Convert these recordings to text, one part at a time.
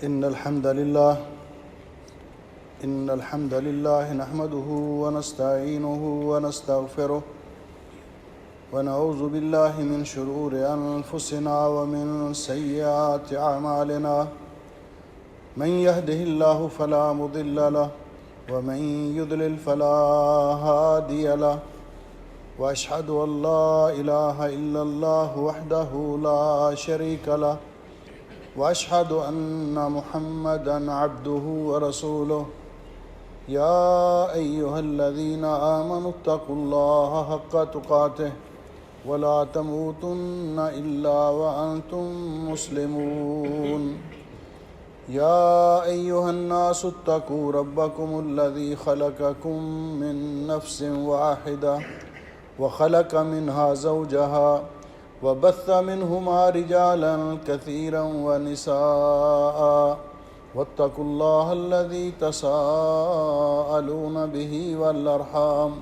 إن الحمد لله نحمده ونستعينه ونستغفره ونعوذ بالله من شرور أنفسنا ومن سيئات أعمالنا من يهده الله فلا مضل له ومن يضلل فلا هادي له وأشهد أن لا إله إلا الله وحده لا شريك له وأشهد أن محمدًا عبده ورسوله يا أيها الذين آمنوا اتقوا الله حق تقاته ولا تموتن إلا وأنتم مسلمون يا أيها الناس اتقوا ربكم الذي خلقكم من نفس واحدة وخلق منها زوجها وبث منهما رجالا كثيرا ونساء واتقوا الله الذي تساءلون به والأرحام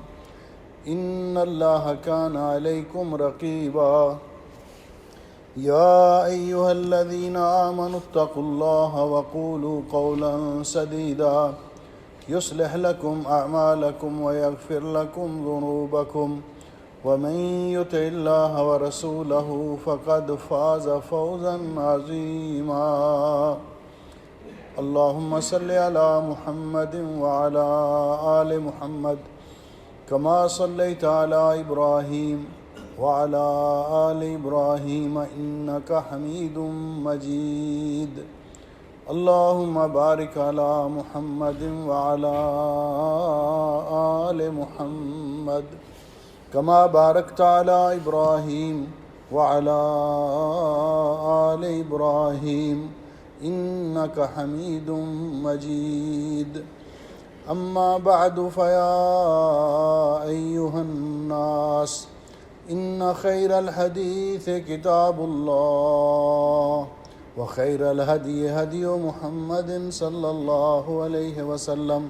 إن الله كان عليكم رقيبا يا أيها الذين آمنوا اتقوا الله وقولوا قولا سديدا يصلح لكم أعمالكم ويغفر لكم ذنوبكم ومن يطع الله ورسوله فقد فاز فوزا عظيما اللهم صل على محمد وعلى آل محمد كما صليت على إبراهيم وعلى آل إبراهيم إنك حميد مجيد اللهم بارك على محمد وعلى آل محمد كما باركت على إبراهيم وعلى آل إبراهيم إنك حميد مجيد أما بعد فيا أيها الناس إن خير الحديث كتاب الله وخير الهدي هدي محمد صلى الله عليه وسلم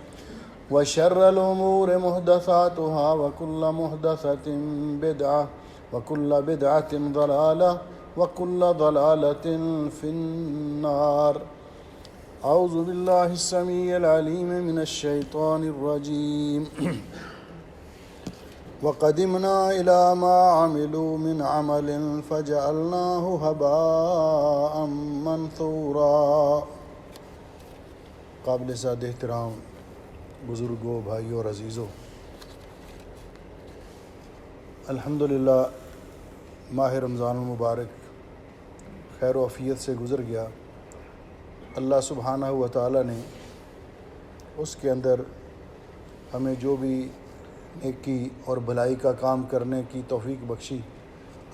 وشر الأمور محدثاتها وكل محدثة بدعة وكل بدعة ضلالة وكل ضلالة في النار أعوذ بالله السميع العليم من الشيطان الرجيم وقدمنا إلى ما عملوا من عمل فجعلناه هباء منثورا قابل سعادت احترام بزرگوں، بھائیوں اور عزیزوں، الحمدللہ ماہ رمضان المبارک خیر و عافیت سے گزر گیا۔ اللہ سبحانہ و تعالی نے اس کے اندر ہمیں جو بھی نیکی اور بھلائی کا کام کرنے کی توفیق بخشی،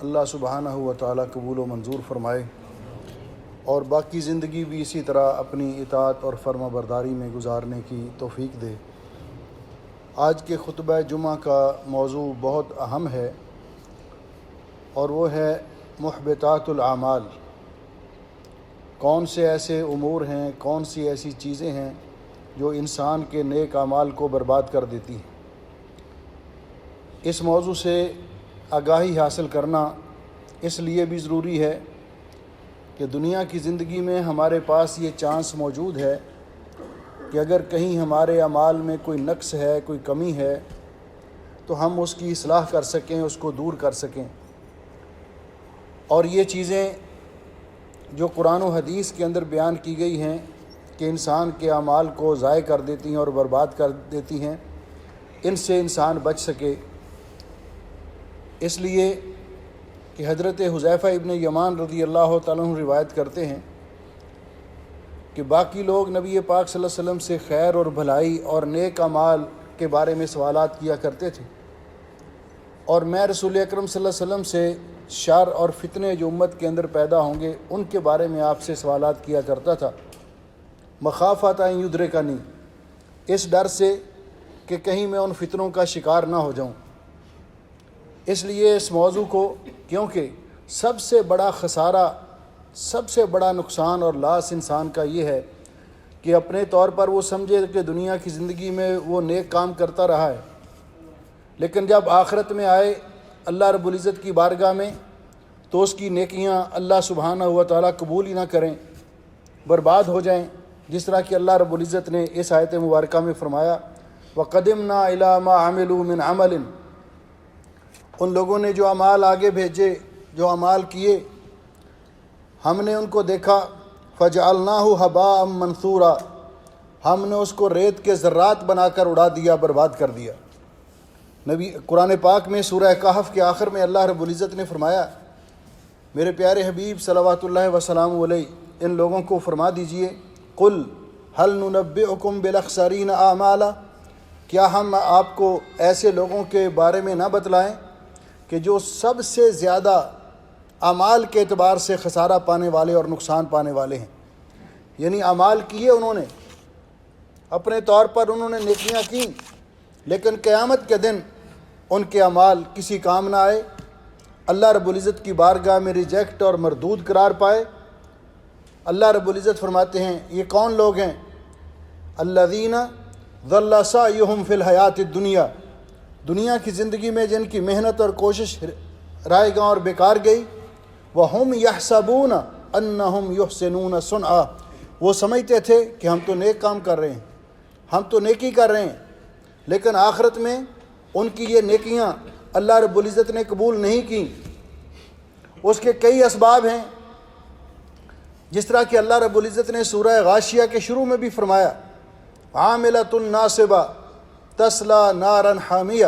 اللہ سبحانہ و تعالی قبول و منظور فرمائے اور باقی زندگی بھی اسی طرح اپنی اطاعت اور فرما برداری میں گزارنے کی توفیق دے۔ آج کے خطبہ جمعہ کا موضوع بہت اہم ہے اور وہ ہے محبطات الاعمال۔ کون سے ایسے امور ہیں، کون سی ایسی چیزیں ہیں جو انسان کے نیک اعمال کو برباد کر دیتی ہیں۔ اس موضوع سے آگاہی حاصل کرنا اس لیے بھی ضروری ہے کہ دنیا کی زندگی میں ہمارے پاس یہ چانس موجود ہے کہ اگر کہیں ہمارے اعمال میں کوئی نقص ہے، کوئی کمی ہے، تو ہم اس کی اصلاح کر سکیں، اس کو دور کر سکیں۔ اور یہ چیزیں جو قرآن و حدیث کے اندر بیان کی گئی ہیں کہ انسان کے اعمال کو ضائع کر دیتی ہیں اور برباد کر دیتی ہیں، ان سے انسان بچ سکے۔ اس لیے کہ حضرت حذیفہ ابن یمان رضی اللہ تعالیٰ عنہ روایت کرتے ہیں کہ باقی لوگ نبی پاک صلی اللہ علیہ وسلم سے خیر اور بھلائی اور نیک اعمال کے بارے میں سوالات کیا کرتے تھے، اور میں رسول اکرم صلی اللہ علیہ وسلم سے شر اور فتنے جو امت کے اندر پیدا ہوں گے ان کے بارے میں آپ سے سوالات کیا کرتا تھا، مخافۃ ان یدرکنی، اس ڈر سے کہ کہیں میں ان فتنوں کا شکار نہ ہو جاؤں۔ اس لیے اس موضوع کو، کیونکہ سب سے بڑا خسارہ، سب سے بڑا نقصان اور لاس انسان کا یہ ہے کہ اپنے طور پر وہ سمجھے کہ دنیا کی زندگی میں وہ نیک کام کرتا رہا ہے، لیکن جب آخرت میں آئے اللہ رب العزت کی بارگاہ میں تو اس کی نیکیاں اللہ سبحانہ و تعالیٰ قبول ہی نہ کریں، برباد ہو جائیں، جس طرح کہ اللہ رب العزت نے اس آیت مبارکہ میں فرمایا وَقَدِمْنَا إِلَىٰ مَا عَمِلُوا مِنْ عَمَلٍ، ان لوگوں نے جو اعمال آگے بھیجے، جو اعمال کیے، ہم نے ان کو دیکھا فَجَعَلْنَاهُ هَبَاءً مَنْثُورًا، ہم نے اس کو ریت کے ذرات بنا کر اڑا دیا، برباد کر دیا۔ نبی قرآن پاک میں سورہ کہف کے آخر میں اللہ رب العزت نے فرمایا میرے پیارے حبیب صلوات اللہ وسلام علیہ ان لوگوں کو فرما دیجئے قُلْ هَلْ نُنَبِّئُكُمْ بِالْأَخْسَرِينَ أَعْمَالًا، کیا ہم آپ کو ایسے لوگوں کے بارے میں نہ بتلائیں کہ جو سب سے زیادہ اعمال کے اعتبار سے خسارہ پانے والے اور نقصان پانے والے ہیں؟ یعنی اعمال کیے انہوں نے، اپنے طور پر انہوں نے نیکیاں کیں، لیکن قیامت کے دن ان کے اعمال کسی کام نہ آئے، اللہ رب العزت کی بارگاہ میں ریجیکٹ اور مردود قرار پائے۔ اللہ رب العزت فرماتے ہیں یہ کون لوگ ہیں؟ الذین ضل سعیہم فی الحیات الدنیا، دنیا کی زندگی میں جن کی محنت اور کوشش رائے گاں اور بیکار گئی، وہم یحسبون انہم یحسنون صنعا، وہ سمجھتے تھے کہ ہم تو نیک کام کر رہے ہیں، ہم تو نیکی کر رہے ہیں، لیکن آخرت میں ان کی یہ نیکیاں اللہ رب العزت نے قبول نہیں کی۔ اس کے کئی اسباب ہیں، جس طرح کہ اللہ رب العزت نے سورہ غاشیہ کے شروع میں بھی فرمایا عاملۃ ناصبہ تصلیٰ نارا حامیہ،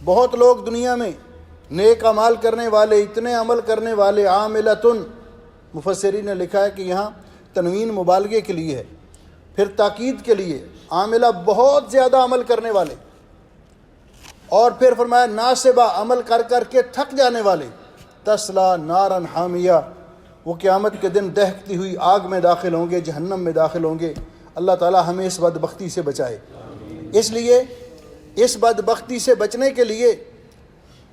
بہت لوگ دنیا میں نیک اعمال کرنے والے، اتنے عمل کرنے والے، عاملۃ، مفسرین نے لکھا ہے کہ یہاں تنوین مبالغے کے لیے ہے، پھر تاکید کے لیے، عاملہ بہت زیادہ عمل کرنے والے، اور پھر فرمایا ناصبہ، عمل کر کر کے تھک جانے والے، تصلیٰ نارا حامیہ، وہ قیامت کے دن دہکتی ہوئی آگ میں داخل ہوں گے، جہنم میں داخل ہوں گے۔ اللہ تعالی ہمیں اس بدبختی سے بچائے۔ اس لیے اس بدبختی سے بچنے کے لیے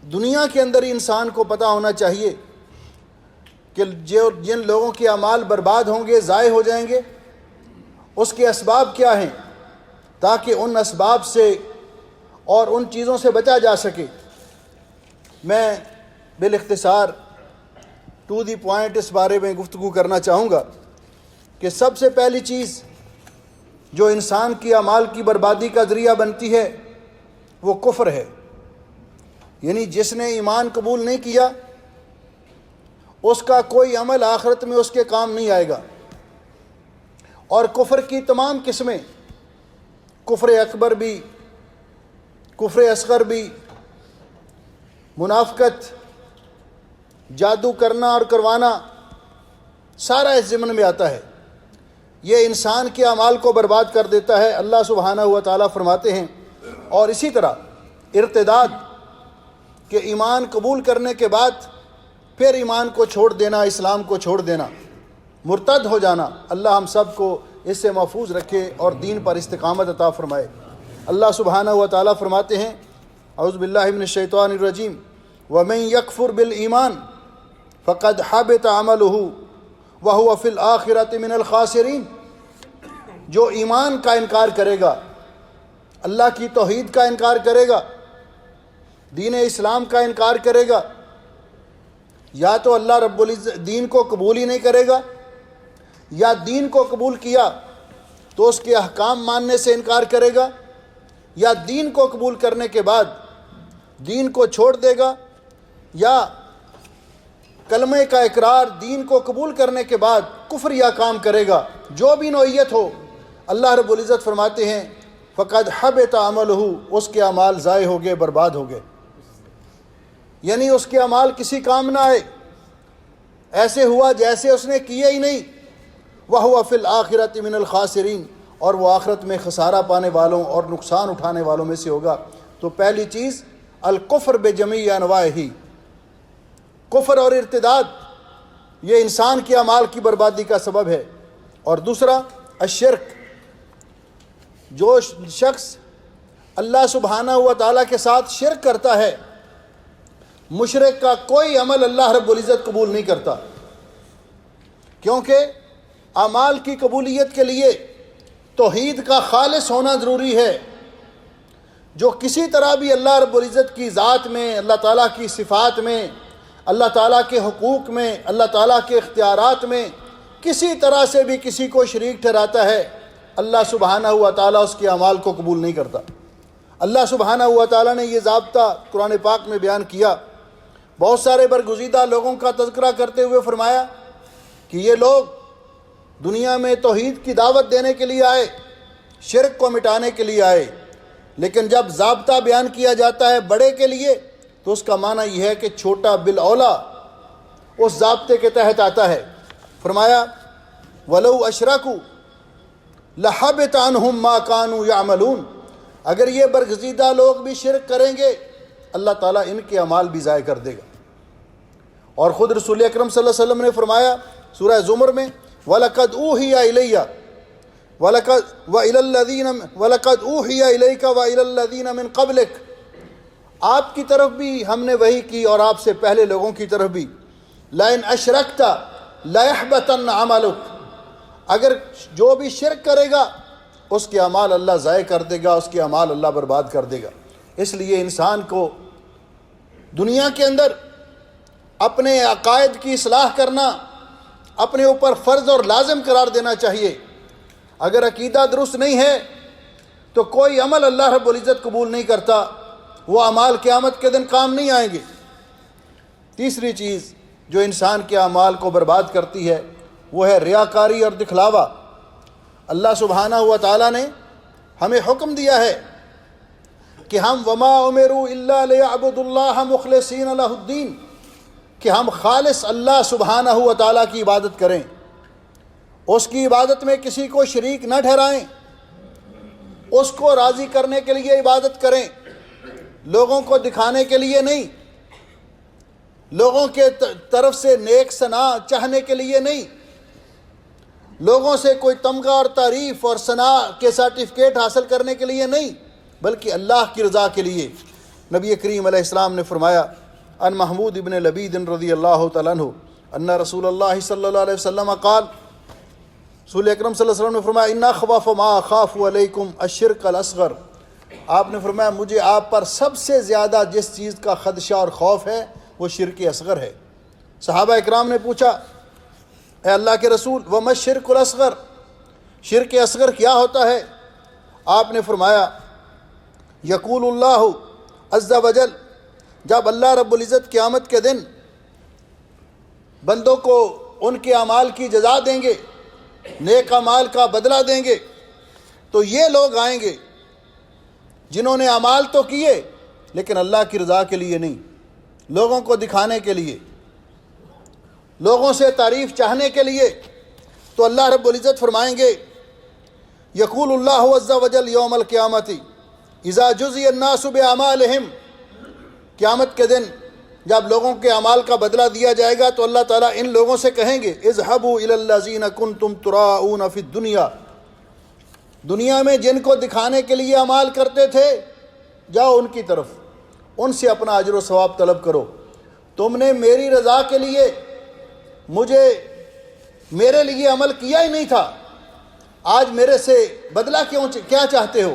دنیا کے اندر ہی انسان کو پتہ ہونا چاہیے کہ جن لوگوں کے اعمال برباد ہوں گے، ضائع ہو جائیں گے، اس کے اسباب کیا ہیں، تاکہ ان اسباب سے اور ان چیزوں سے بچا جا سکے۔ میں بالاختصار ٹو دی پوائنٹ اس بارے میں گفتگو کرنا چاہوں گا کہ سب سے پہلی چیز جو انسان کی اعمال کی بربادی کا ذریعہ بنتی ہے وہ کفر ہے، یعنی جس نے ایمان قبول نہیں کیا اس کا کوئی عمل آخرت میں اس کے کام نہیں آئے گا۔ اور کفر کی تمام قسمیں، کفر اکبر بھی، کفر اصغر بھی، منافقت، جادو کرنا اور کروانا، سارا اس ضمن میں آتا ہے۔ یہ انسان کے اعمال کو برباد کر دیتا ہے۔ اللہ سبحانہ و تعالیٰ فرماتے ہیں، اور اسی طرح ارتداد، کہ ایمان قبول کرنے کے بعد پھر ایمان کو چھوڑ دینا، اسلام کو چھوڑ دینا، مرتد ہو جانا، اللہ ہم سب کو اس سے محفوظ رکھے اور دین پر استقامت عطا فرمائے۔ اللہ سبحانہ و تعالیٰ فرماتے ہیں اعوذ باللہ من الشیطان الرجیم وَمَن يَكْفُرْ بِالْإِيمَانِ فَقَدْ حَبِطَ عَمَلُهُ وَهُوَ فِي الْآخِرَةِ مِنَ الْخَاسِرِينَ، جو ایمان کا انکار کرے گا، اللہ کی توحید کا انکار کرے گا، دین اسلام کا انکار کرے گا، یا تو اللہ رب العزت دین کو قبول ہی نہیں کرے گا، یا دین کو قبول کیا تو اس کے احکام ماننے سے انکار کرے گا، یا دین کو قبول کرنے کے بعد دین کو چھوڑ دے گا، یا کلمہ کا اقرار دین کو قبول کرنے کے بعد کفریہ کام کرے گا۔ جو بھی نوعیت ہو، اللہ رب العزت فرماتے ہیں فقد حبط عملہ، اس کے اعمال ضائع ہو گئے، برباد ہو گئے، یعنی اس کے اعمال کسی کام نہ آئے، ایسے ہوا جیسے اس نے کیے ہی نہیں۔ وَهُوَ فِي الْآخِرَةِ مِنَ الْخَاسِرِينَ، اور وہ آخرت میں خسارہ پانے والوں اور نقصان اٹھانے والوں میں سے ہوگا۔ تو پہلی چیز الکفر بجمیع انواعہ، کفر اور ارتداد یہ انسان کے اعمال کی بربادی کا سبب ہے۔ اور دوسرا الشرک، جو شخص اللہ سبحانہ و تعالیٰ کے ساتھ شرک کرتا ہے، مشرک کا کوئی عمل اللہ رب العزت قبول نہیں کرتا، کیونکہ اعمال کی قبولیت کے لیے توحید کا خالص ہونا ضروری ہے۔ جو کسی طرح بھی اللہ رب العزت کی ذات میں، اللہ تعالیٰ کی صفات میں، اللہ تعالیٰ کے حقوق میں، اللہ تعالیٰ کے اختیارات میں کسی طرح سے بھی کسی کو شریک ٹھہراتا ہے اللہ سبحانہ و تعالیٰ اس کے اعمال کو قبول نہیں کرتا۔ اللہ سبحانہ و تعالیٰ نے یہ ضابطہ قرآن پاک میں بیان کیا۔ بہت سارے برگزیدہ لوگوں کا تذکرہ کرتے ہوئے فرمایا کہ یہ لوگ دنیا میں توحید کی دعوت دینے کے لیے آئے، شرک کو مٹانے کے لیے آئے، لیکن جب ضابطہ بیان کیا جاتا ہے بڑے کے لیے تو اس کا معنی یہ ہے کہ چھوٹا بالاولا اس ضابطے کے تحت آتا ہے۔ فرمایا وَلَوْ أَشْرَكُوا لَحَبِطَ عَنْهُمْ مَا كَانُوا يَعْمَلُونَ، اگر یہ برگزیدہ لوگ بھی شرک کریں گے اللہ تعالیٰ ان کے اعمال بھی ضائع کر دے گا۔ اور خود رسول اکرم صلی اللہ علیہ وسلم نے فرمایا سورہ زمر میں وَلَقَدْ أُوحِيَ إِلَيَّ وَلَقَدْ أُوحِيَ إِلَيْكَ وَإِلَى الَّذِينَ مِن قَبْلِكَ، آپ کی طرف بھی ہم نے وحی کی اور آپ سے پہلے لوگوں کی طرف بھی، لَإِنْ أَشْرَكْتَ لَيَحْبَطَنَّ عَمَلُكَ، اگر جو بھی شرک کرے گا اس کے اعمال اللہ ضائع کر دے گا، اس کے اعمال اللہ برباد کر دے گا۔ اس لیے انسان کو دنیا کے اندر اپنے عقائد کی اصلاح کرنا اپنے اوپر فرض اور لازم قرار دینا چاہیے۔ اگر عقیدہ درست نہیں ہے تو کوئی عمل اللہ رب العزت قبول نہیں کرتا، وہ اعمال قیامت کے دن کام نہیں آئیں گے۔ تیسری چیز جو انسان کے اعمال کو برباد کرتی ہے وہ ہے ریاکاری اور دکھلاوا۔ اللہ سبحانہ و تعالیٰ نے ہمیں حکم دیا ہے کہ ہم وما امروا الا لیعبدوا اللہ مخلصین لہ الدین، کہ ہم خالص اللہ سبحانہ و تعالیٰ کی عبادت کریں، اس کی عبادت میں کسی کو شریک نہ ٹھہرائیں، اس کو راضی کرنے کے لیے عبادت کریں، لوگوں کو دکھانے کے لیے نہیں، لوگوں کے طرف سے نیک ثنا چاہنے کے لیے نہیں، لوگوں سے کوئی تمغہ اور تعریف اور ثنا کے سرٹیفکیٹ حاصل کرنے کے لیے نہیں، بلکہ اللہ کی رضا کے لیے۔ نبی کریم علیہ السلام نے فرمایا ان محمود ابن لبید رضی اللہ تعالیٰ عنہ ان رسول اللہ صلی اللہ علیہ وسلم قال، رسول اکرم صلی اللہ علیہ وسلم نے فرمایا ان اخوف ما اخاف علیکم الشرک الاصغر، آپ نے فرمایا مجھے آپ پر سب سے زیادہ جس چیز کا خدشہ اور خوف ہے وہ شرک اصغر ہے۔ صحابہ اکرام نے پوچھا اے اللہ کے رسول وما الشرک الاصغر، شرک اصغر کیا ہوتا ہے؟ آپ نے فرمایا یقول اللہ عز وجل، جب اللہ رب العزت قیامت کے دن بندوں کو ان کے اعمال کی جزا دیں گے، نیک اعمال کا بدلہ دیں گے، تو یہ لوگ آئیں گے جنہوں نے اعمال تو کیے لیکن اللہ کی رضا کے لیے نہیں، لوگوں کو دکھانے کے لیے، لوگوں سے تعریف چاہنے کے لیے۔ تو اللہ رب العزت فرمائیں گے یقول اللہ عز وجل یوم القیامت اذا جزی الناس باعمالہم، قیامت کے دن جب لوگوں کے اعمال کا بدلہ دیا جائے گا تو اللہ تعالیٰ ان لوگوں سے کہیں گے اذهبوا الى الذین کنتم تراؤون فی الدنیا، دنیا میں جن کو دکھانے کے لیے اعمال کرتے تھے جاؤ ان کی طرف، ان سے اپنا اجر و ثواب طلب کرو، تم نے میری رضا کے لیے میرے لیے عمل کیا ہی نہیں تھا، آج میرے سے بدلہ کیا چاہتے ہو؟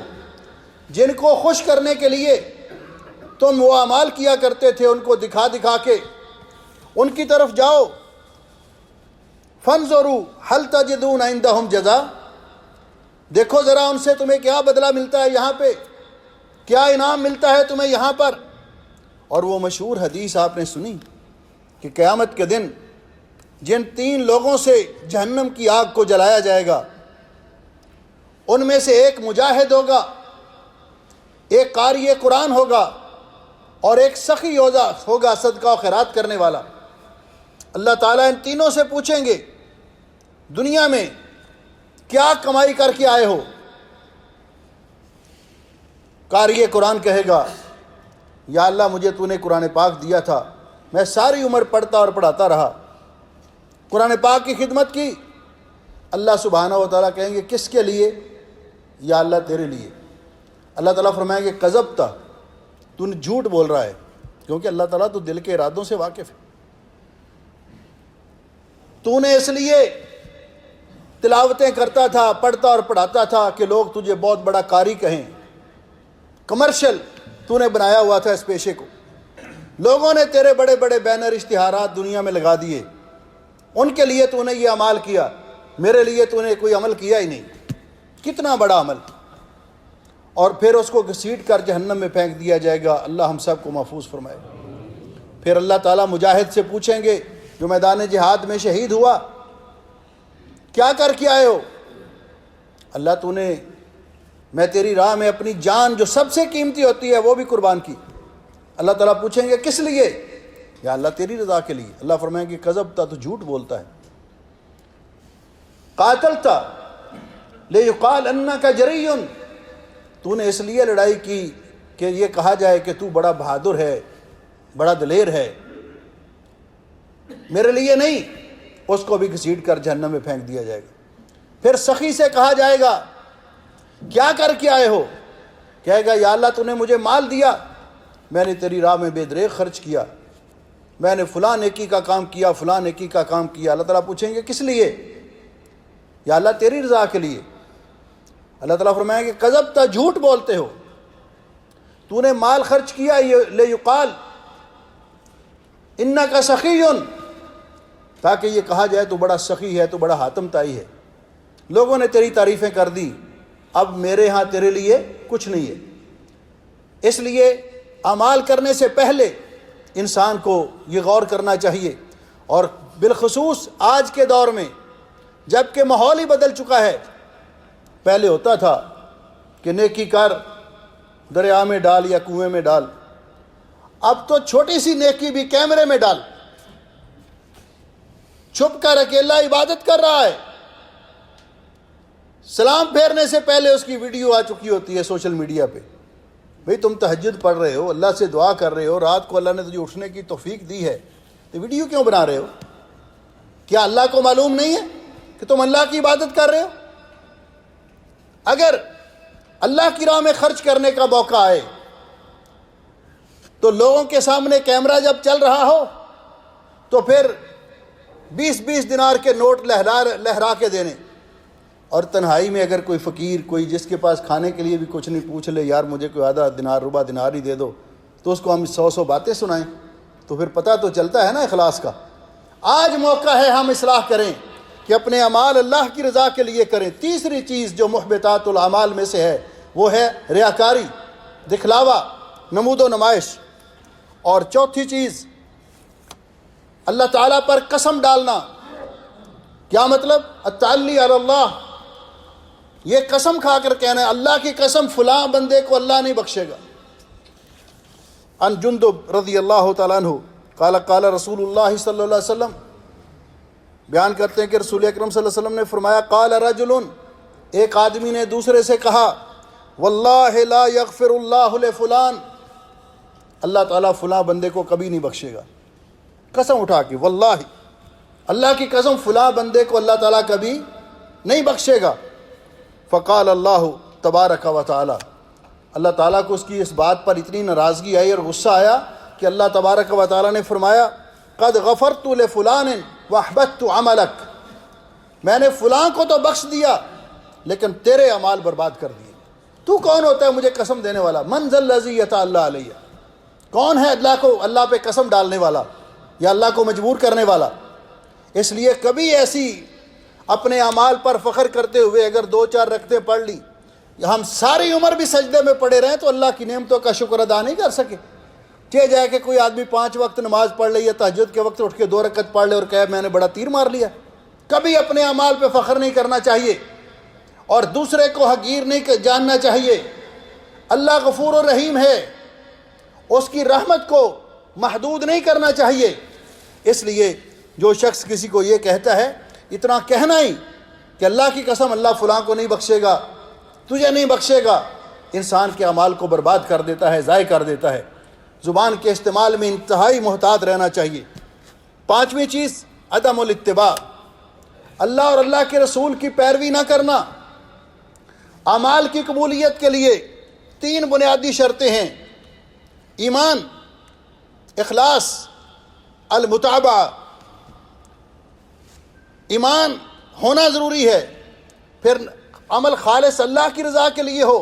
جن کو خوش کرنے کے لیے تم وہ اعمال کیا کرتے تھے ان کو دکھا دکھا کے ان کی طرف جاؤ، فانظروا هل تجدون عندهم جزاء، دیکھو ذرا ان سے تمہیں کیا بدلہ ملتا ہے یہاں پہ، کیا انعام ملتا ہے تمہیں یہاں پر۔ اور وہ مشہور حدیث آپ نے سنی کہ قیامت کے دن جن 3 لوگوں سے جہنم کی آگ کو جلایا جائے گا ان میں سے ایک مجاہد ہوگا، ایک قاری قرآن ہوگا اور ایک سخی ہوگا صدقہ و خیرات کرنے والا۔ اللہ تعالیٰ ان تینوں سے پوچھیں گے دنیا میں کیا کمائی کر کے آئے ہو؟ قاری قرآن کہے گا یا اللہ مجھے تو نے قرآن پاک دیا تھا، میں ساری عمر پڑھتا اور پڑھاتا رہا، قرآن پاک کی خدمت کی۔ اللہ سبحانہ و تعالیٰ کہیں گے کس کے لیے؟ یا اللہ تیرے لیے۔ اللہ تعالیٰ فرمائیں گے کذبتا، تو نے جھوٹ بول رہا ہے، کیونکہ اللہ تعالیٰ تو دل کے ارادوں سے واقف ہے۔ تو نے اس لیے تلاوتیں کرتا تھا، پڑھتا اور پڑھاتا تھا کہ لوگ تجھے بہت بڑا قاری کہیں، کمرشل تو نے بنایا ہوا تھا اس پیشے کو، لوگوں نے تیرے بڑے بڑے بینر اشتہارات دنیا میں لگا دیے، ان کے لیے تو نے یہ عمل کیا، میرے لیے تو نے کوئی عمل کیا ہی نہیں۔ کتنا بڑا عمل! اور پھر اس کو گھسیٹ کر جہنم میں پھینک دیا جائے گا۔ اللہ ہم سب کو محفوظ فرمائے۔ پھر اللہ تعالیٰ مجاہد سے پوچھیں گے جو میدان جہاد میں شہید ہوا، کیا کر کے آئے ہو؟ اللہ تو نے میں تیری راہ میں اپنی جان جو سب سے قیمتی ہوتی ہے وہ بھی قربان کی۔ اللہ تعالیٰ پوچھیں گے کس لیے؟ یا اللہ تیری رضا کے لیے۔ اللہ فرمائیں گے کذبتا، تو جھوٹ بولتا ہے۔ قاتلتا لیقال انک جری، تو نے اس لیے لڑائی کی کہ یہ کہا جائے کہ تو بڑا بہادر ہے، بڑا دلیر ہے، میرے لیے نہیں۔ اس کو بھی گھسیٹ کر جہنم میں پھینک دیا جائے گا۔ پھر سخی سے کہا جائے گا کیا کر کے آئے ہو؟ کہے گا یا اللہ تو نے مجھے مال دیا، میں نے تیری راہ میں بے دریغ خرچ کیا، میں نے فلاں نیکی کا کام کیا، فلاں نیکی کا کام کیا۔ اللہ تعالیٰ پوچھیں گے کس لیے؟ یا اللہ تیری رضا کے لیے۔ اللہ تعالیٰ فرمائیں گے کذبتا، جھوٹ بولتے ہو، تو نے مال خرچ کیا لیقال انک سخی، تاکہ یہ کہا جائے تو بڑا سخی ہے، تو بڑا حاتم طائی ہے۔ لوگوں نے تیری تعریفیں کر دی، اب میرے ہاں تیرے لیے کچھ نہیں ہے۔ اس لیے اعمال کرنے سے پہلے انسان کو یہ غور کرنا چاہیے، اور بالخصوص آج کے دور میں جب کہ ماحول ہی بدل چکا ہے۔ پہلے ہوتا تھا کہ نیکی کر، دریا میں ڈال یا کنویں میں ڈال، اب تو چھوٹی سی نیکی بھی کیمرے میں ڈال، چھپ کر اکیلا عبادت کر رہا ہے، سلام پھیرنے سے پہلے اس کی ویڈیو آ چکی ہوتی ہے سوشل میڈیا پہ۔ بھئی تم تہجد پڑھ رہے ہو، اللہ سے دعا کر رہے ہو، رات کو اللہ نے تجھے اٹھنے کی توفیق دی ہے، تو ویڈیو کیوں بنا رہے ہو؟ کیا اللہ کو معلوم نہیں ہے کہ تم اللہ کی عبادت کر رہے ہو؟ اگر اللہ کی راہ میں خرچ کرنے کا موقع آئے تو لوگوں کے سامنے کیمرہ جب چل رہا ہو تو پھر 20-20 دینار کے نوٹ لہرا کے دینے، اور تنہائی میں اگر کوئی فقیر، کوئی جس کے پاس کھانے کے لیے بھی کچھ نہیں، پوچھ لے یار مجھے کوئی آدھا دینار، ربع دینار ہی دے دو، تو اس کو ہم 100 باتیں سنائیں، تو پھر پتہ تو چلتا ہے نا اخلاص کا۔ آج موقع ہے ہم اصلاح کریں کہ اپنے اعمال اللہ کی رضا کے لیے کریں۔ تیسری چیز جو محبطات الاعمال میں سے ہے وہ ہے ریاکاری، دکھلاوا، نمود و نمائش۔ اور چوتھی چیز اللہ تعالیٰ پر قسم ڈالنا۔ کیا مطلب؟ التعلی علی اللہ، یہ قسم کھا کر کہنا ہے اللہ کی قسم فلاں بندے کو اللہ نہیں بخشے گا۔ ان جندب رضی اللہ تعالیٰ عنہ قال قال رسول اللہ صلی اللہ علیہ وسلم، بیان کرتے ہیں کہ رسول اکرم صلی اللہ علیہ وسلم نے فرمایا قال رجل، ایک آدمی نے دوسرے سے کہا واللہ لا یغفر اللہ لفلان، اللہ تعالیٰ فلاں بندے کو کبھی نہیں بخشے گا۔ قسم اٹھا کے، واللہ، اللہ کی قسم فلاں بندے کو اللہ تعالیٰ کبھی نہیں بخشے گا۔ فقال اللہ تبارک و تعالی، اللہ تعالیٰ کو اس کی اس بات پر اتنی ناراضگی آئی اور غصہ آیا کہ اللہ تبارک و تعالیٰ نے فرمایا قد غفرت لفلان واحبطت عملک، میں نے فلاں کو تو بخش دیا لیکن تیرے اعمال برباد کر دیے۔ تو کون ہوتا ہے مجھے قسم دینے والا؟ من ذا الذی یتعلی علیہ، کون ہے اللہ پہ قسم ڈالنے والا یا اللہ کو مجبور کرنے والا؟ اس لیے کبھی ایسی اپنے اعمال پر فخر کرتے ہوئے اگر 2-4 رکعتیں پڑھ لی، ہم ساری عمر بھی سجدے میں پڑے رہیں تو اللہ کی نعمتوں کا شکر ادا نہیں کر سکے۔ چاہے جائے کہ کوئی آدمی 5 وقت نماز پڑھ لے یا تہجد کے وقت اٹھ کے 2 رکعت پڑھ لے اور کہے میں نے بڑا تیر مار لیا۔ کبھی اپنے اعمال پہ فخر نہیں کرنا چاہیے اور دوسرے کو حقیر نہیں جاننا چاہیے۔ اللہ غفور و رحیم ہے، اس کی رحمت کو محدود نہیں کرنا چاہیے۔ اس لیے جو شخص کسی کو یہ کہتا ہے، اتنا کہنا ہی کہ اللہ کی قسم اللہ فلاں کو نہیں بخشے گا، تجھے نہیں بخشے گا، انسان کے اعمال کو برباد کر دیتا ہے، ضائع کر دیتا ہے۔ زبان کے استعمال میں انتہائی محتاط رہنا چاہیے۔ 5ویں چیز عدم الاتباع، اللہ اور اللہ کے رسول کی پیروی نہ کرنا۔ اعمال کی قبولیت کے لیے 3 بنیادی شرطیں ہیں: ایمان، اخلاص، المتابعہ۔ ایمان ہونا ضروری ہے، پھر عمل خالص اللہ کی رضا کے لیے ہو،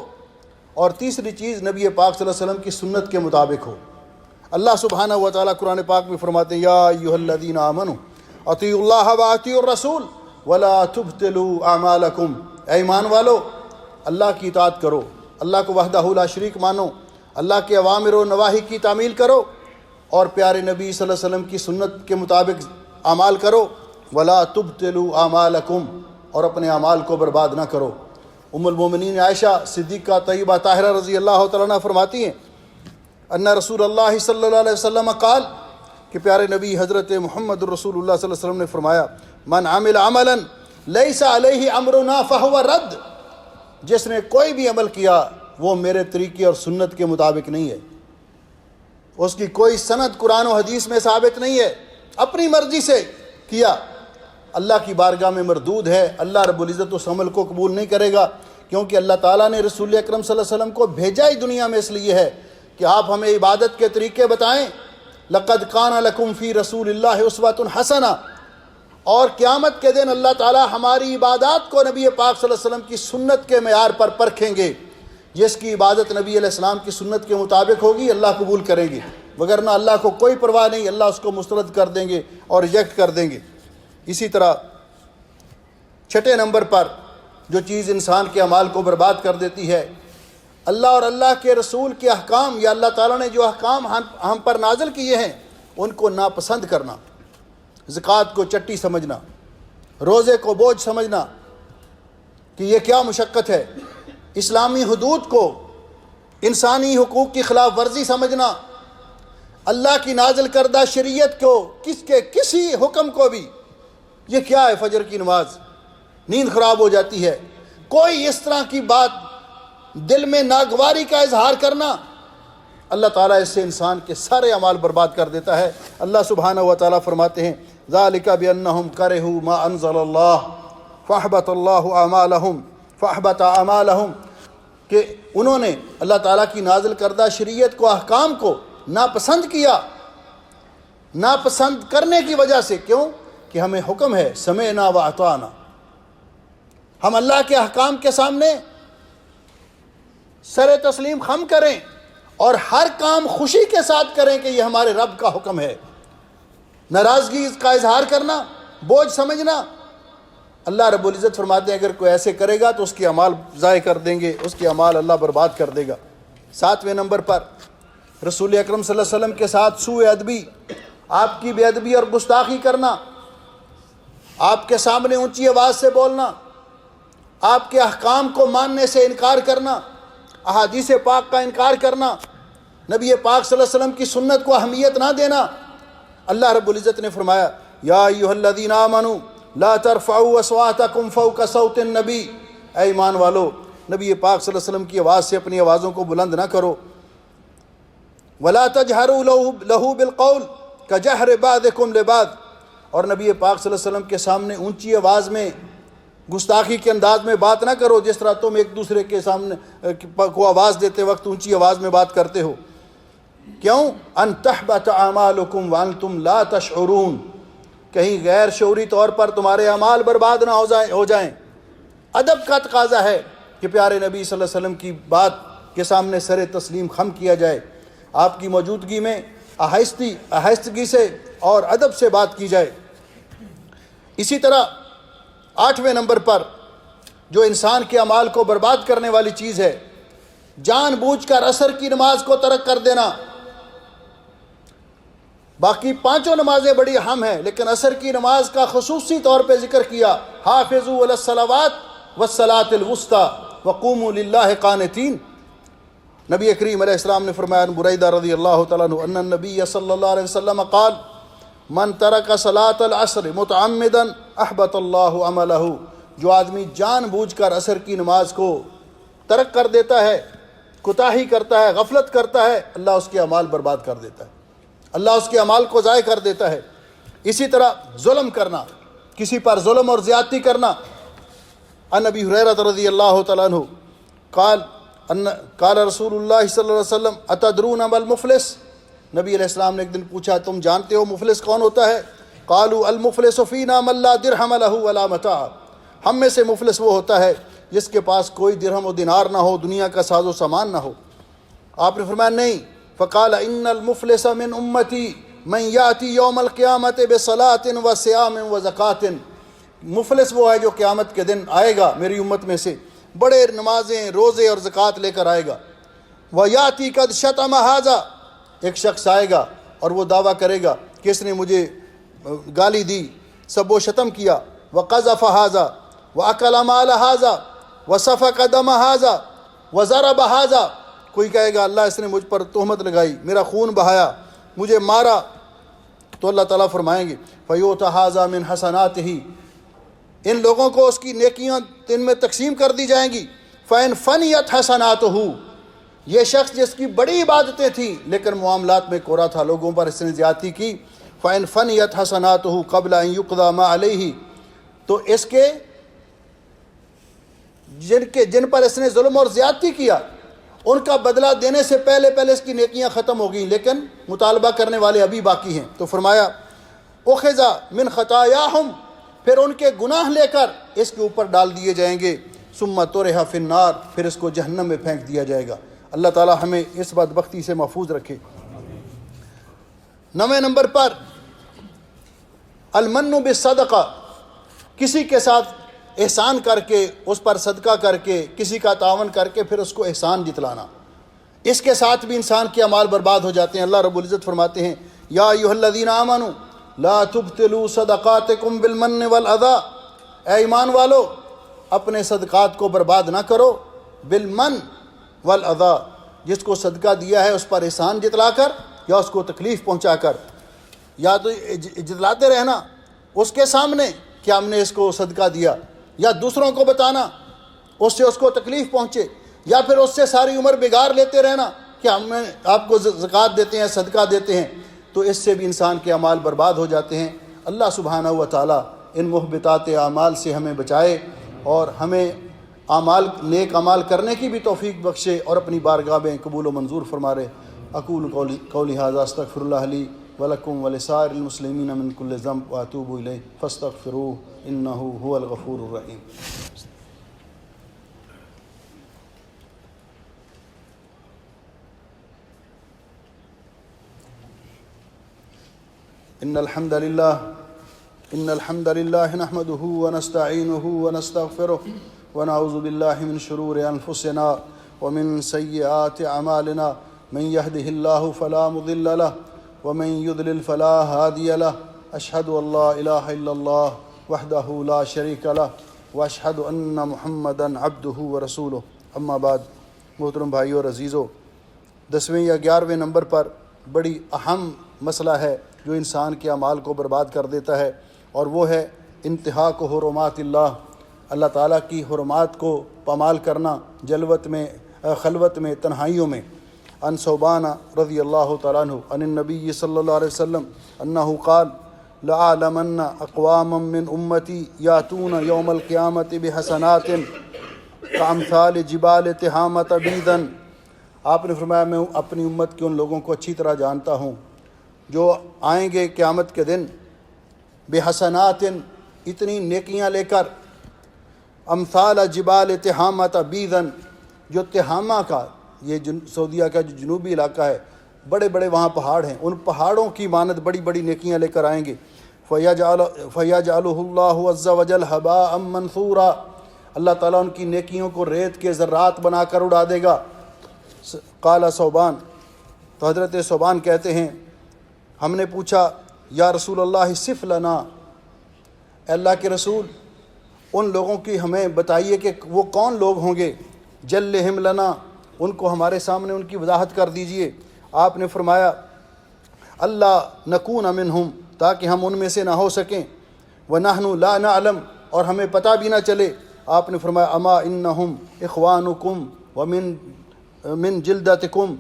اور تیسری چیز نبی پاک صلی اللہ علیہ وسلم کی سنت کے مطابق ہو۔ اللہ سبحانہ و تعالیٰ قرآن پاک میں فرماتے ہیں یا ایھا الذین آمنوا اطیعوا اللہ و اطیعوا الرسول ولا تبطلوا اعمالکم، اے ایمان والو اللہ کی اطاعت کرو، اللہ کو وحدہ لا شریک مانو، اللہ کے اوامر و نواہی کی تعمیل کرو اور پیارے نبی صلی اللہ علیہ وسلم کی سنت کے مطابق اعمال کرو، ولا تبطلوا اعمالکم، اور اپنے اعمال کو برباد نہ کرو۔ ام المومنین عائشہ صدیقہ طیبہ طاہرہ رضی اللہ تعالیٰ عنہ فرماتی ہیں ان رسول اللہ صلی اللہ علیہ وسلم قال، کہ پیارے نبی حضرت محمد الرسول اللہ صلی اللہ علیہ وسلم نے فرمایا من عمل عملا لیس علیہ امرنا فہو رد، جس نے کوئی بھی عمل کیا وہ میرے طریقے اور سنت کے مطابق نہیں ہے، اس کی کوئی سند قرآن و حدیث میں ثابت نہیں ہے، اپنی مرضی سے کیا، اللہ کی بارگاہ میں مردود ہے، اللہ رب العزت اس عمل کو قبول نہیں کرے گا، کیونکہ اللہ تعالیٰ نے رسول اکرم صلی اللہ علیہ وسلم کو بھیجا ہی دنیا میں اس لیے ہے کہ آپ ہمیں عبادت کے طریقے بتائیں۔ لقد کان لکم فی رسول اللہ اسوۃ حسنہ، اور قیامت کے دن اللہ تعالیٰ ہماری عبادات کو نبی پاک صلی اللہ علیہ وسلم کی سنت کے معیار پر پرکھیں گے، جس کی عبادت نبی علیہ السلام کی سنت کے مطابق ہوگی اللہ قبول کریں گے، وگرنہ اللہ کو کوئی پرواہ نہیں، اللہ اس کو مسترد کر دیں گے اور ریجیکٹ کر دیں گے۔ اسی طرح چھٹے نمبر پر جو چیز انسان کے اعمال کو برباد کر دیتی ہے، اللہ اور اللہ کے رسول کے احکام یا اللہ تعالیٰ نے جو احکام ہم پر نازل کیے ہیں ان کو ناپسند کرنا، زکوٰۃ کو چٹی سمجھنا، روزے کو بوجھ سمجھنا کہ یہ کیا مشقت ہے، اسلامی حدود کو انسانی حقوق کی خلاف ورزی سمجھنا، اللہ کی نازل کردہ شریعت کو کسی حکم کو بھی یہ کیا ہے، فجر کی نماز، نیند خراب ہو جاتی ہے، کوئی اس طرح کی بات دل میں ناگواری کا اظہار کرنا، اللہ تعالیٰ اس سے انسان کے سارے اعمال برباد کر دیتا ہے۔ اللہ سبحانہ و تعالیٰ فرماتے ہیں ذالک بانہم کرہوا ما انزل اللہ فاحبط اللہ اعمالہم، کہ انہوں نے اللہ تعالیٰ کی نازل کردہ شریعت کو، احکام کو ناپسند کیا، ناپسند کرنے کی وجہ سے، کیوں کہ ہمیں حکم ہے سمعنا و اطعنا، ہم اللہ کے احکام کے سامنے سر تسلیم خم کریں اور ہر کام خوشی کے ساتھ کریں کہ یہ ہمارے رب کا حکم ہے۔ ناراضگی کا اظہار کرنا، بوجھ سمجھنا، اللہ رب العزت فرماتے ہیں اگر کوئی ایسے کرے گا تو اس کے اعمال ضائع کر دیں گے، اس کے اعمال اللہ برباد کر دے گا۔ 7ویں نمبر پر رسول اکرم صلی اللہ علیہ وسلم کے ساتھ سوء ادبی، آپ کی بے ادبی اور گستاخی کرنا، آپ کے سامنے اونچی آواز سے بولنا، آپ کے احکام کو ماننے سے انکار کرنا، احادیث پاک کا انکار کرنا، نبی پاک صلی اللہ علیہ وسلم کی سنت کو اہمیت نہ دینا۔ اللہ رب العزت نے فرمایا یا ایھا الذین آمنوا لا ترفعوا اصواتکم فوق صوت النبی، اے ایمان والو نبی پاک صلی اللہ علیہ وسلم کی آواز سے اپنی آوازوں کو بلند نہ کرو، ولا تجہروا لہ بالقول کجہر بعضکم لبعض، اور نبی پاک صلی اللہ علیہ وسلم کے سامنے اونچی آواز میں گستاخی کے انداز میں بات نہ کرو، جس طرح تم ایک دوسرے کے سامنے کو آواز دیتے وقت اونچی آواز میں بات کرتے ہو۔ کیوں؟ ان تحبط اعمالکم وانتم لا تشعرون، کہیں غیر شعوری طور پر تمہارے اعمال برباد نہ ہو جائیں۔ ادب کا تقاضا ہے کہ پیارے نبی صلی اللہ علیہ وسلم کی بات کے سامنے سر تسلیم خم کیا جائے، آپ کی موجودگی میں آہستگی سے اور ادب سے بات کی جائے۔ اسی طرح 8ویں نمبر پر جو انسان کے اعمال کو برباد کرنے والی چیز ہے، جان بوجھ کر عصر کی نماز کو ترک کر دینا۔ باقی 5 نمازیں بڑی اہم ہیں، لیکن عصر کی نماز کا خصوصی طور پہ ذکر کیا، حافظوا علی الصلوات والصلاۃ الوسطی وقوموا للہ قانتین۔ نبی کریم علیہ السلام نے فرمایا عن بریدہ رضی اللہ تعالیٰ عنہ ان النبی صلی اللہ علیہ وسلم قال من ترک صلاۃ العصر متعمدا احبط اللہ عملہ، جو آدمی جان بوجھ کر عصر کی نماز کو ترک کر دیتا ہے، کوتاہی کرتا ہے، غفلت کرتا ہے، اللہ اس کے اعمال برباد کر دیتا ہے، اللہ اس کے اعمال کو ضائع کر دیتا ہے۔ اسی طرح ظلم کرنا، کسی پر ظلم اور زیادتی کرنا۔ عن ابی ہریرہ رضی اللہ تعالیٰ عنہ قال رسول اللہ صلی اللہ علیہ وسلم اتدرون ما المفلس، نبی علیہ السلام نے ایک دن پوچھا تم جانتے ہو مفلس کون ہوتا ہے؟ قالوا المفلس فینا من لا درہم لہ ولا متاع، ہم میں سے مفلس وہ ہوتا ہے جس کے پاس کوئی درہم و دینار نہ ہو، دنیا کا ساز و سامان نہ ہو۔ آپ نے فرمایا نہیں، فقال ان المفلس من امتی من یاتی یوم القیامت بصلاۃ و صیام و زکوٰۃ، مفلس وہ ہے جو قیامت کے دن آئے گا میری امت میں سے بڑے نمازیں روزے اور زکوٰۃ لے کر آئے گا۔ وَيَأْتِي قَدْ شَتَمَ هَذَا، ایک شخص آئے گا اور وہ دعویٰ کرے گا کہ اس نے مجھے گالی دی، سب و شتم کیا، وَقَذَفَ هَذَا وَأَكَلَ مَالَ هَذَا وَسَفَكَ دَمَ هَذَا وَضَرَبَ هَذَا، کوئی کہے گا اللہ اس نے مجھ پر تہمت لگائی، میرا خون بہایا، مجھے مارا، تو اللہ تعالیٰ فرمائیں گے فَيُؤْتَ هَذَا مِنْ حَسَنَاتِهِ، ان لوگوں کو اس کی نیکیاں ان میں تقسیم کر دی جائیں گی۔ فَإِنْ فَنِيَتْ حَسَنَاتُهُ، یہ شخص جس کی بڑی عبادتیں تھیں لیکن معاملات میں کوڑا تھا، لوگوں پر اس نے زیادتی کی، فَإِنْ فَنِيَتْ حَسَنَاتُهُ قَبْلَ أَنْ يُقْضَى مَا عَلَيْهِ، تو اس کے جن پر اس نے ظلم اور زیادتی کیا ان کا بدلہ دینے سے پہلے اس کی نیکیاں ختم ہو گئیں، لیکن مطالبہ کرنے والے ابھی باقی ہیں۔ تو فرمایا اُخِذَ مِنْ خَطَايَاهُمْ، پھر ان کے گناہ لے کر اس کے اوپر ڈال دیے جائیں گے، ثُمَّ طُرِحَ فِي النَّارِ، پھر اس کو جہنم میں پھینک دیا جائے گا۔ اللہ تعالی ہمیں اس بدبختی سے محفوظ رکھے۔ 9 نمبر پر المن بالصدقہ، کسی کے ساتھ احسان کر کے، اس پر صدقہ کر کے، کسی کا تعاون کر کے پھر اس کو احسان جتلانا، اس کے ساتھ بھی انسان کے اعمال برباد ہو جاتے ہیں۔ اللہ رب العزت فرماتے ہیں یا ایھا الذین آمنوا لا تبطلوا صدقاتکم بالمن والاذی، اے ایمان والو اپنے صدقات کو برباد نہ کرو، بالمن والاذی، جس کو صدقہ دیا ہے اس پر احسان جتلا کر یا اس کو تکلیف پہنچا کر، یا تو جتلاتے رہنا اس کے سامنے کہ ہم نے اس کو صدقہ دیا، یا دوسروں کو بتانا اس سے اس کو تکلیف پہنچے، یا پھر اس سے ساری عمر بگار لیتے رہنا کہ ہم آپ کو زکوٰۃ دیتے ہیں، صدقہ دیتے ہیں، تو اس سے بھی انسان کے اعمال برباد ہو جاتے ہیں۔ اللہ سبحانہ و تعالیٰ ان محبطات اعمال سے ہمیں بچائے اور ہمیں نیک اعمال کرنے کی بھی توفیق بخشے اور اپنی بارگاہ میں قبول و منظور فرمائے۔ اقول قولی ھذا استغفر اللہ لی ولکم ولسائر المسلمین من کل ذنب واتوب الیہ فاستغفروہ انہ ھو الغفور الرحیم۔ ان الحمد للہ نحمده ونستعینه ونستغفره ونعوذ باللہ من شرور انفسنا ومن سیئات اعمالنا، من يهده الله فلا مضل له ومن يضلل فلا هادي له، اشهد ان لا الہ الا اللہ وحدہ لا شریک لہ واشهد ان محمدا عبدہ ورسولہ، اما بعد۔ محترم بھائیو اور عزیزو، 10ویں یا 11ویں نمبر پر بڑی اہم مسئلہ ہے جو انسان کے اعمال کو برباد کر دیتا ہے، اور وہ ہے انتہاک حرمات اللہ، اللہ تعالیٰ کی حرمات کو پامال کرنا، جلوت میں، خلوت میں، تنہائیوں میں۔ ان ثوبان رضی اللہ تعالیٰ عنہ عن النبی صلی اللہ علیہ وسلم انہ قال لأعلمن اقواما من امتی یاتون یوم القیامت بحسنات کامثال جبال تہامۃ بیضا، آپ نے فرمایا میں اپنی امت کے ان لوگوں کو اچھی طرح جانتا ہوں جو آئیں گے قیامت کے دن بحسنات، اتنی نیکیاں لے کر، امثال جبال تہامۃ بیضا، جو تہامہ کا، یہ سعودیہ کا جو جنوبی علاقہ ہے، بڑے بڑے وہاں پہاڑ ہیں، ان پہاڑوں کی مانند بڑی بڑی نیکیاں لے کر آئیں گے۔ فَيَجْعَلُهُ اللَّهُ عَزَّ وَجَلَّ هَبَاءً مَنْثُورًا، اللہ تعالیٰ ان کی نیکیوں کو ریت کے ذرات بنا کر اڑا دے گا۔ قال ثوبان، تو حضرت ثوبان کہتے ہیں ہم نے پوچھا یا رسول اللہ صف لنا، اے اللہ کے رسول ان لوگوں کی ہمیں بتائیے کہ وہ کون لوگ ہوں گے، جلہم لنا، ان کو ہمارے سامنے ان کی وضاحت کر دیجئے۔ آپ نے فرمایا اللہ نکون منہم، تاکہ ہم ان میں سے نہ ہو سکیں، ونحن لا نعلم، اور ہمیں پتہ بھی نہ چلے۔ آپ نے فرمایا اما انہم اخوانکم ومن جلدتکم،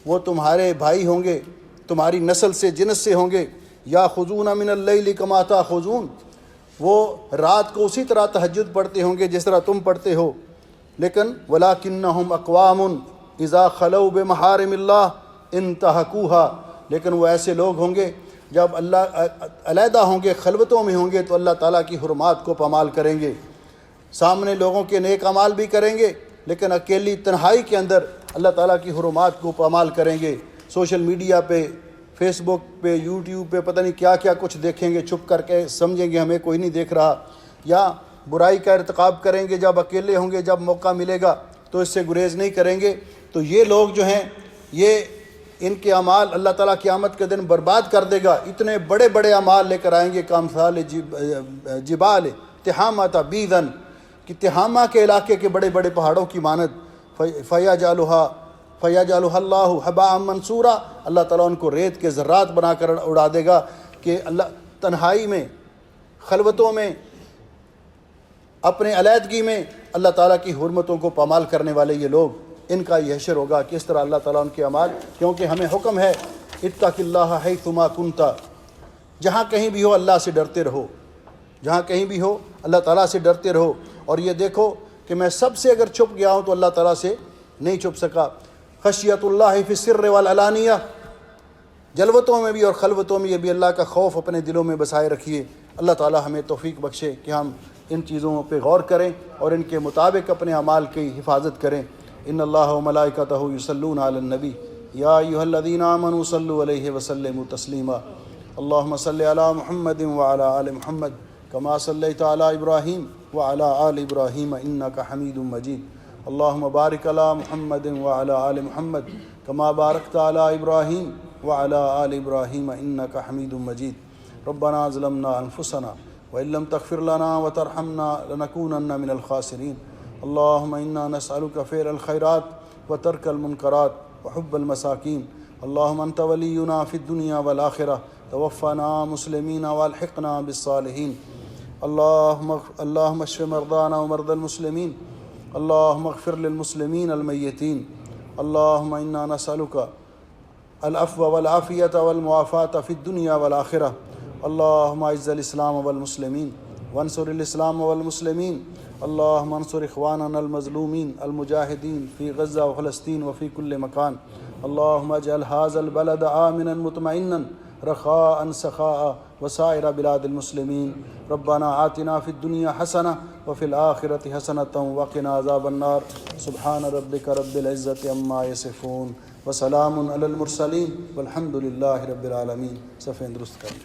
وہ تمہارے بھائی ہوں گے، تمہاری نسل سے، جنس سے ہوں گے، یاخذون من اللیل کما تاخذون، وہ رات کو اسی طرح تہجد پڑھتے ہوں گے جس طرح تم پڑھتے ہو، لیکن ولکنہم اقوام اذا خلوا بمحارم اللہ انتہکوها، لیکن وہ ایسے لوگ ہوں گے جب اللہ علیحدہ ہوں گے، خلوتوں میں ہوں گے تو اللہ تعالیٰ کی حرمات کو پامال کریں گے، سامنے لوگوں کے نیک اعمال بھی کریں گے لیکن اکیلی تنہائی کے اندر اللہ تعالیٰ کی حرمات کو پامال کریں گے۔ سوشل میڈیا پہ فیس بک پہ یوٹیوب پہ پتہ نہیں کیا کیا کچھ دیکھیں گے، چھپ کر کے سمجھیں گے ہمیں کوئی نہیں دیکھ رہا، یا برائی کا ارتکاب کریں گے جب اکیلے ہوں گے، جب موقع ملے گا تو اس سے گریز نہیں کریں گے. تو یہ لوگ جو ہیں یہ ان کے اعمال اللہ تعالیٰ قیامت کے دن برباد کر دے گا. اتنے بڑے بڑے اعمال لے کر آئیں گے کامثال جبال تہامہ بیدن، کہ تہامہ کے علاقے کے بڑے بڑے پہاڑوں کی مانند. فیجعلھا اللہ ھباء منثورا، اللہ تعالیٰ ان کو ریت کے ذرات بنا کر اڑا دے گا. کہ اللہ تنہائی میں، خلوتوں میں، اپنے علیحدگی میں اللہ تعالیٰ کی حرمتوں کو پامال کرنے والے یہ لوگ، ان کا یہ حشر ہوگا. کس طرح اللہ تعالیٰ ان کے اعمال، کیونکہ ہمیں حکم ہے اتق اللہ حیثما کنت، جہاں کہیں بھی ہو اللہ سے ڈرتے رہو، جہاں کہیں بھی ہو اللہ تعالیٰ سے ڈرتے رہو. اور یہ دیکھو کہ میں سب سے اگر چھپ گیا ہوں تو اللہ تعالیٰ سے نہیں چھپ سکا. خشیت اللہ فی السر والعلانیہ، جلوتوں میں بھی اور خلوتوں میں یہ بھی اللہ کا خوف اپنے دلوں میں بسائے رکھیے. اللہ تعالیٰ ہمیں توفیق بخشے کہ ہم ان چیزوں پہ غور کریں اور ان کے مطابق اپنے اعمال کی حفاظت کریں. ان اللہ و ملائکتہ یصلون علی النبی یا ایھا الذین آمنوا صلوا علیہ وسلموا تسلیما. اللہم صلی علی محمد وعلی آل محمد کما صلیت علی ابراہیم وعلی آل ابراہیم انک حمید مجید. اللہم بارک علی محمد وعلی آل محمد کما بارکت علی ابراہیم وعلی آل ابراہیم انک حمید مجید. ربنا ظلمنا انفسنا وإن لم تغفر لنا وترحمنا لنكونن من الخاسرين. اللهم إنا نسألك فعل الخيرات وترك المنكرات وحب المساكين. اللهم أنت ولينا في الدنيا والآخرة، توفنا مسلمين والحقنا بالصالحين. اللهم اشف مرضانا ومرضى المسلمين. اللهم اغفر للمسلمين الميتين. اللهم إنا نسألك العفو والعافية والمعافاة في الدنيا والآخرة. اللهم اعز الاسلام والمسلمين وانصر الاسلام والمسلمين. اللهم انصر اخواننا المظلومين المجاهدين في غزة وفلسطين وفي كل مكان. اللهم اجعل هذا البلد آمنا مطمئنا رخاء سخاء وسائر بلاد المسلمين. ربنا آتنا في الدنيا حسنة وفي الآخرة حسنة وقنا عذاب النار. سبحان ربك رب العزة عما يصفون وسلام على المرسلين والحمد لله رب العالمين. صفحہ درست کریں.